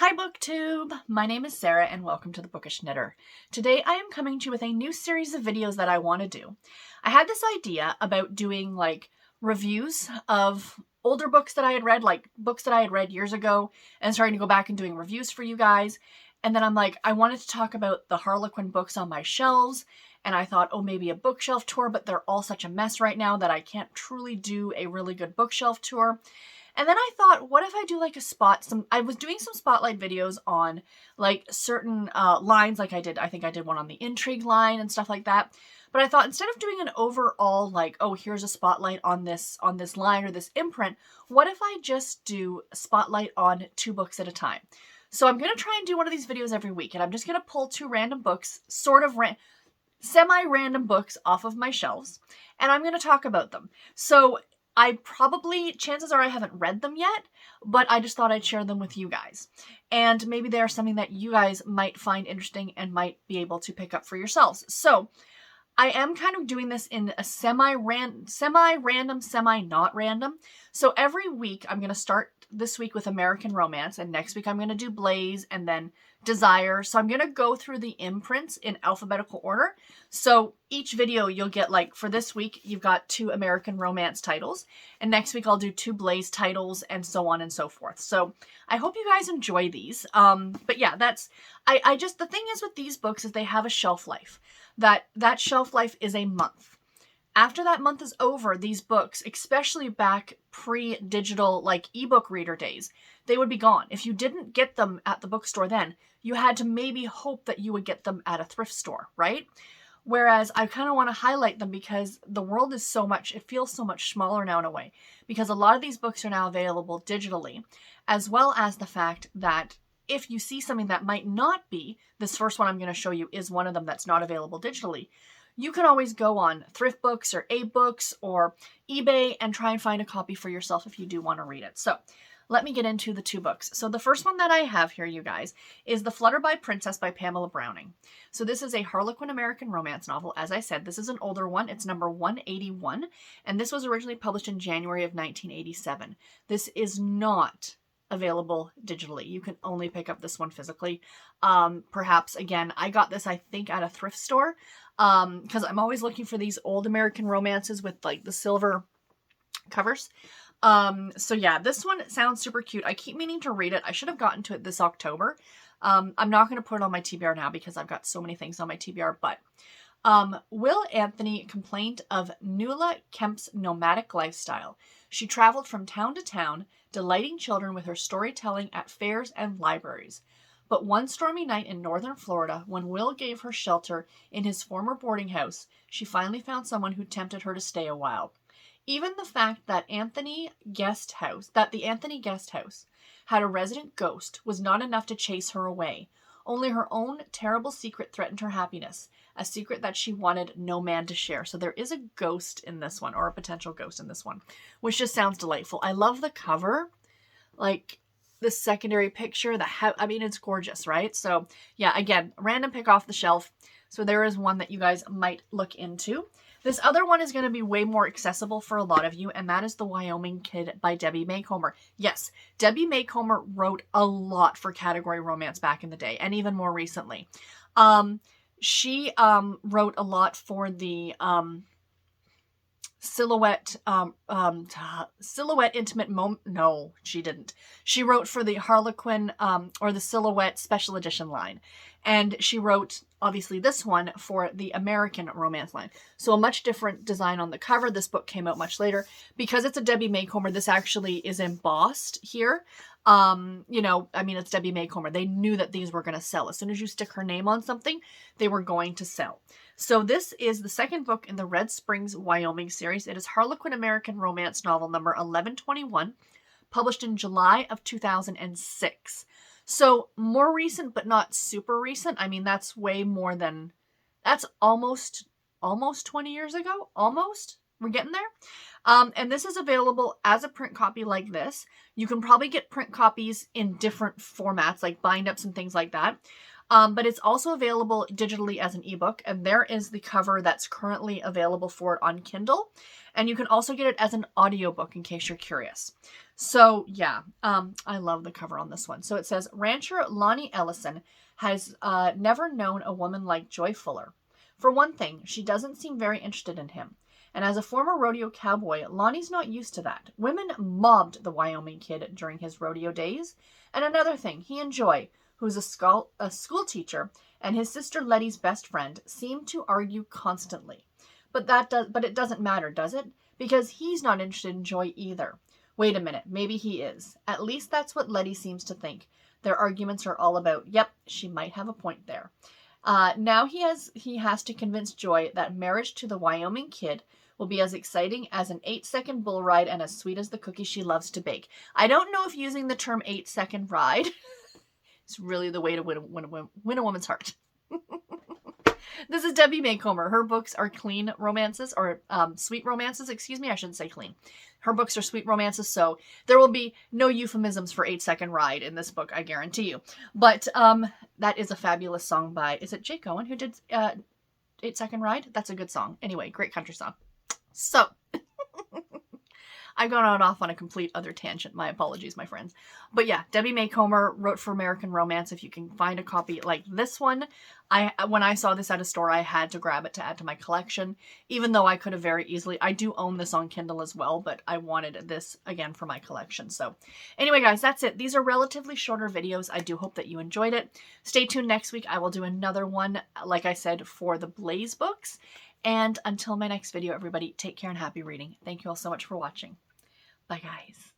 Hi BookTube! My name is Sarah and welcome to the Bookish Knitter. Today I am coming to you with a new series of videos that I want to do. I had this idea about doing like reviews of older books that I had read, like books that I had read years ago, and starting to go back and doing reviews for you guys. And then I'm like, I wanted to talk about the Harlequin books on my shelves, and I thought, oh, maybe a bookshelf tour, but they're all such a mess right now that I can't truly do a really good bookshelf tour. And then I thought, what if I do like I was doing some spotlight videos on like certain lines, like I think I did one on the intrigue line and stuff like that. But I thought instead of doing an overall like, oh, here's a spotlight on this line or this imprint, what if I just do a spotlight on 2 books at a time? So I'm going to try and do one of these videos every week, and I'm just going to pull 2 random books, semi-random books off of my shelves, and I'm going to talk about them. So chances are I haven't read them yet, but I just thought I'd share them with you guys. And maybe they're something that you guys might find interesting and might be able to pick up for yourselves. So I am kind of doing this in a semi-random, semi-not random. So every week I'm going to start this week with American Romance, and next week I'm going to do Blaze and then Desire. So I'm going to go through the imprints in alphabetical order. So each video you'll get, like for this week, you've got 2 American Romance titles, and next week I'll do 2 Blaze titles and so on and so forth. So I hope you guys enjoy these. But yeah, the thing is with these books is they have a shelf life. That shelf life is a month. After that month is over, these books, especially back pre-digital like ebook reader days, they would be gone. If you didn't get them at the bookstore then, you had to maybe hope that you would get them at a thrift store, right? Whereas I kind of want to highlight them because the world is it feels so much smaller now in a way, because a lot of these books are now available digitally, as well as the fact that if you see something that might not be, this first one I'm going to show you is one of them that's not available digitally, you can always go on Thrift Books or A-Books or eBay and try and find a copy for yourself if you do want to read it. So let me get into the 2 books. So the first one that I have here, you guys, is The Flutterbye Princess by Pamela Browning. So this is a Harlequin American romance novel. As I said, this is an older one. It's number 181, and this was originally published in January of 1987. This is not available digitally. You can only pick up this one physically. Perhaps, again, I got this, I think, at a thrift store, because I'm always looking for these old American romances with like the silver covers. So yeah, this one sounds super cute. I keep meaning to read it. I should have gotten to it this October. I'm not going to put it on my TBR now because I've got so many things on my TBR, but Will Anthony complained of Nuala Kemp's nomadic lifestyle. She traveled from town to town, delighting children with her storytelling at fairs and libraries. But one stormy night in northern Florida, when Will gave her shelter in his former boarding house, she finally found someone who tempted her to stay a while. Even the fact that the Anthony guest house had a resident ghost was not enough to chase her away. Only her own terrible secret threatened her happiness, a secret that she wanted no man to share. So there is a ghost in this one, or a potential ghost in this one, which just sounds delightful. I love the cover, like the secondary picture, it's gorgeous, right? So yeah, again, random pick off the shelf. So there is one that you guys might look into. This other one is going to be way more accessible for a lot of you, and that is The Wyoming Kid by Debbie Macomber. Yes, Debbie Macomber wrote a lot for category romance back in the day, and even more recently. She wrote a lot for the Silhouette Intimate Moment. No, she didn't. She wrote for the Harlequin or the Silhouette Special Edition line. And she wrote, obviously, this one for the American Romance line. So a much different design on the cover. This book came out much later. Because it's a Debbie Macomber, this actually is embossed here. It's Debbie Macomber. They knew that these were going to sell. As soon as you stick her name on something, they were going to sell. So this is the second book in the Red Springs, Wyoming series. It is Harlequin American Romance novel number 1121, published in July of 2006. So more recent, but not super recent. That's way more than, that's almost 20 years ago. Almost. We're getting there. And this is available as a print copy like this. You can probably get print copies in different formats, like bind-ups and things like that. But it's also available digitally as an ebook, and there is the cover that's currently available for it on Kindle. And you can also get it as an audiobook in case you're curious. So yeah, I love the cover on this one. So it says, rancher Lonnie Ellison has never known a woman like Joy Fuller. For one thing, she doesn't seem very interested in him. And as a former rodeo cowboy, Lonnie's not used to that. Women mobbed the Wyoming Kid during his rodeo days. And another thing, he and Joy, who's a school teacher and his sister Letty's best friend, seem to argue constantly. But it doesn't matter, does it? Because he's not interested in Joy either. Wait a minute, maybe he is. At least that's what Letty seems to think. Their arguments are all about, yep, she might have a point there. Now he has to convince Joy that marriage to the Wyoming Kid will be as exciting as an 8-second bull ride and as sweet as the cookies she loves to bake. I don't know if using the term 8-second ride is really the way to win a woman's heart. This is Debbie Macomber. Her books are clean romances, or sweet romances, excuse me. I shouldn't say clean. Her books are sweet romances, so there will be no euphemisms for 8-second ride in this book, I guarantee you. But that is a fabulous song by, is it Jake Owen who did 8-second ride? That's a good song. Anyway, great country song. So, I've gone off on a complete other tangent. My apologies, my friends. But yeah, Debbie Macomber wrote for American Romance. If you can find a copy like this one, when I saw this at a store, I had to grab it to add to my collection, even though I could have very easily. I do own this on Kindle as well, but I wanted this again for my collection. So anyway, guys, that's it. These are relatively shorter videos. I do hope that you enjoyed it. Stay tuned next week. I will do another one, like I said, for the Blaze books. And until my next video, everybody, take care and happy reading. Thank you all so much for watching. Bye, guys.